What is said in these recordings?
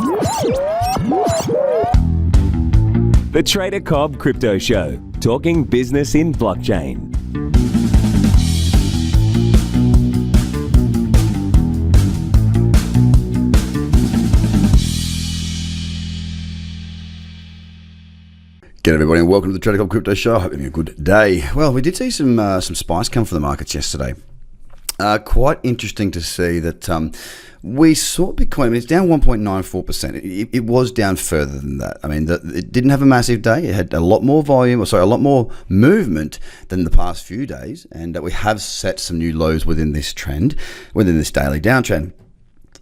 The Trader Cobb Crypto Show, talking business in blockchain. G'day everybody and welcome to the Trader Cobb Crypto Show. I hope you're having a good day. Well, we did see some spice come from the markets yesterday. Quite interesting to see that we saw Bitcoin. I mean, it's down 1.94%. It was down further than that. I mean, it didn't have a massive day. It had a lot more volume, a lot more movement than the past few days, and we have set some new lows within this trend, within this daily downtrend.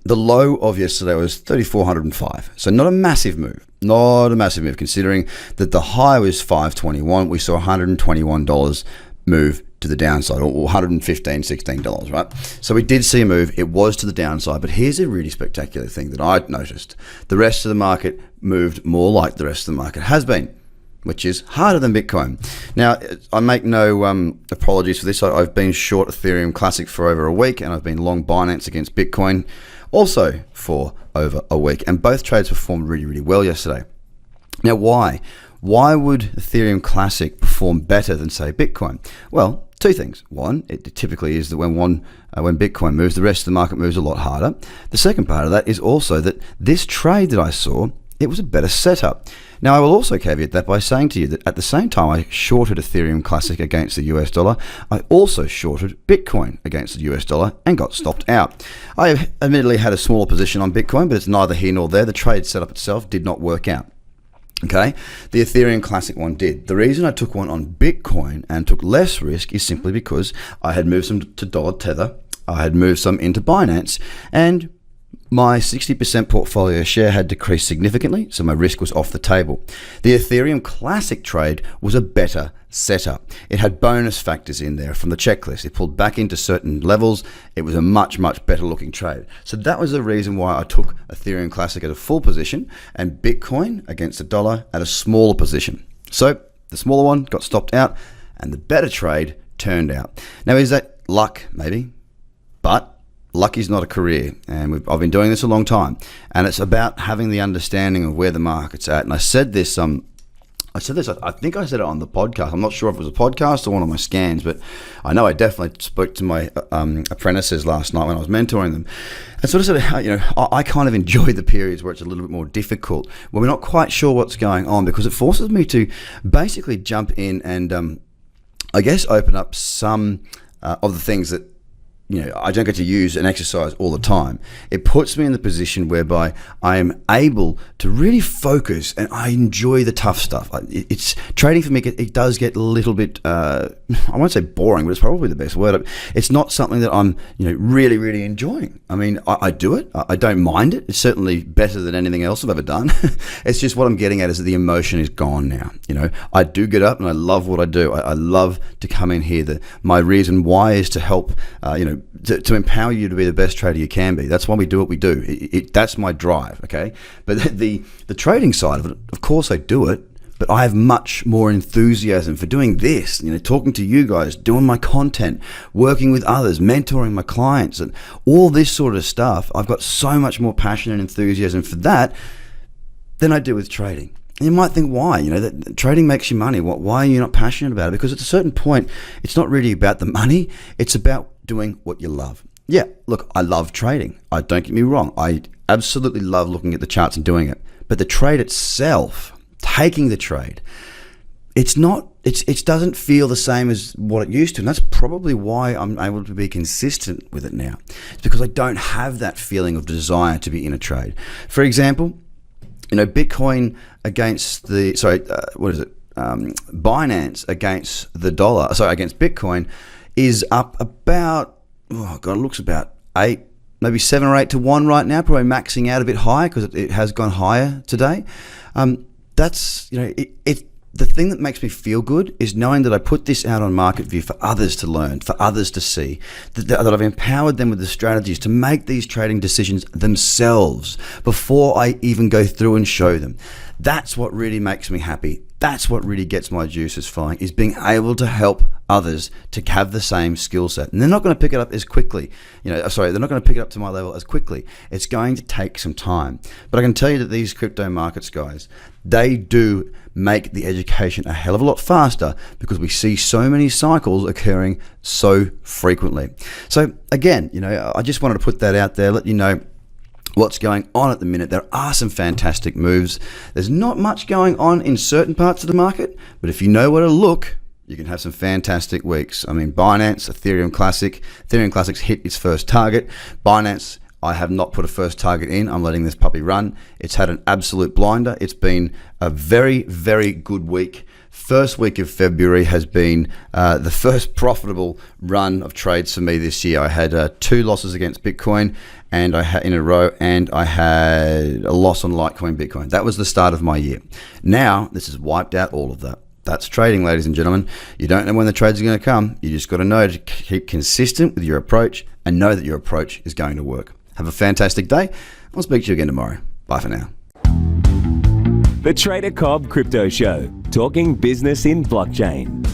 The low of yesterday was 3,405. So not a massive move. Not a massive move, considering that the high was 521. We saw $121 move to the downside, or $115, $16, right? So we did see a move. It was to the downside, but here's a really spectacular thing that I noticed. The rest of the market moved more like the rest of the market has been, which is harder than Bitcoin. Now, I make no apologies for this. I've been short Ethereum Classic for over a week, and I've been long Binance against Bitcoin also for over a week, and both trades performed really, really well yesterday. Now, why? Why would Ethereum Classic perform better than, say, Bitcoin? Well, two things. One, it typically is that when Bitcoin moves, the rest of the market moves a lot harder. The second part of that is also that this trade that I saw, it was a better setup. Now, I will also caveat that by saying to you that at the same time I shorted Ethereum Classic against the US dollar, I also shorted Bitcoin against the US dollar and got stopped out. I admittedly had a smaller position on Bitcoin, but it's neither here nor there. The trade setup itself did not work out. Okay, the Ethereum Classic one did. The reason I took one on Bitcoin and took less risk is simply because I had moved some to dollar tether, I had moved some into Binance, and my 60% portfolio share had decreased significantly, so my risk was off the table. The Ethereum Classic trade was a better setup. It had bonus factors in there from the checklist. It pulled back into certain levels. It was a much, much better looking trade. So that was the reason why I took Ethereum Classic at a full position and Bitcoin against the dollar at a smaller position. So the smaller one got stopped out and the better trade turned out. Now, is that luck? Maybe. But luck is not a career, and I've been doing this a long time, and it's about having the understanding of where the market's at. And I said this, I think I said it on the podcast. I'm not sure if it was a podcast or one of my scans, but I know I definitely spoke to my apprentices last night when I was mentoring them. And sort of said, I kind of enjoy the periods where it's a little bit more difficult, when we're not quite sure what's going on, because it forces me to basically jump in and, I guess, open up some of the things that I don't get to use and exercise all the time. It puts me in the position whereby I am able to really focus, and I enjoy the tough stuff. It's trading for me. It does get a little bit, I won't say boring, but it's probably the best word. It's not something that I'm, really, really enjoying. I mean, I do it. I don't mind it. It's certainly better than anything else I've ever done. It's just what I'm getting at is that the emotion is gone now. I do get up and I love what I do. I love to come in here. My reason why is to help, to empower you to be the best trader you can be. That's why we do what we do. That's my drive, okay? But the trading side of it, of course I do it, but I have much more enthusiasm for doing this, talking to you guys, doing my content, working with others, mentoring my clients, and all this sort of stuff. I've got so much more passion and enthusiasm for that than I do with trading. And you might think, why? That trading makes you money. Why are you not passionate about it? Because at a certain point, it's not really about the money. It's about doing what you love. Yeah, look, I love trading. Don't get me wrong. I absolutely love looking at the charts and doing it. But the trade itself, taking the trade, it doesn't feel the same as what it used to. And that's probably why I'm able to be consistent with it now. It's because I don't have that feeling of desire to be in a trade. For example, Bitcoin against Binance against the dollar, against Bitcoin, is up about, it looks about 8, maybe 7 or 8 to 1 right now, probably maxing out a bit higher because it has gone higher today. That's, the thing that makes me feel good is knowing that I put this out on market view for others to learn, for others to see, that I've empowered them with the strategies to make these trading decisions themselves before I even go through and show them. That's what really makes me happy. That's what really gets my juices flowing, is being able to help others to have the same skill set. And they're not going to pick it up as quickly. They're not going to pick it up to my level as quickly. It's going to take some time. But I can tell you that these crypto markets, guys, they do make the education a hell of a lot faster because we see so many cycles occurring so frequently. So again, I just wanted to put that out there, let you know what's going on at the minute. There are some fantastic moves. There's not much going on in certain parts of the market, but if you know where to look, you can have some fantastic weeks. I mean, Binance, Ethereum Classic's hit its first target. Binance, I have not put a first target in. I'm letting this puppy run. It's had an absolute blinder. It's been a very, very good week. First week of February has been the first profitable run of trades for me this year. I had 2 losses against Bitcoin and I had in a row, and I had a loss on Litecoin Bitcoin. That was the start of my year. Now this has wiped out all of that. That's trading, ladies and gentlemen. You don't know when the trades are going to come. You just got to know to keep consistent with your approach and know that your approach is going to work. Have a fantastic day. I'll speak to you again tomorrow. Bye for now. The Trader Cobb Crypto Show, talking business in blockchain.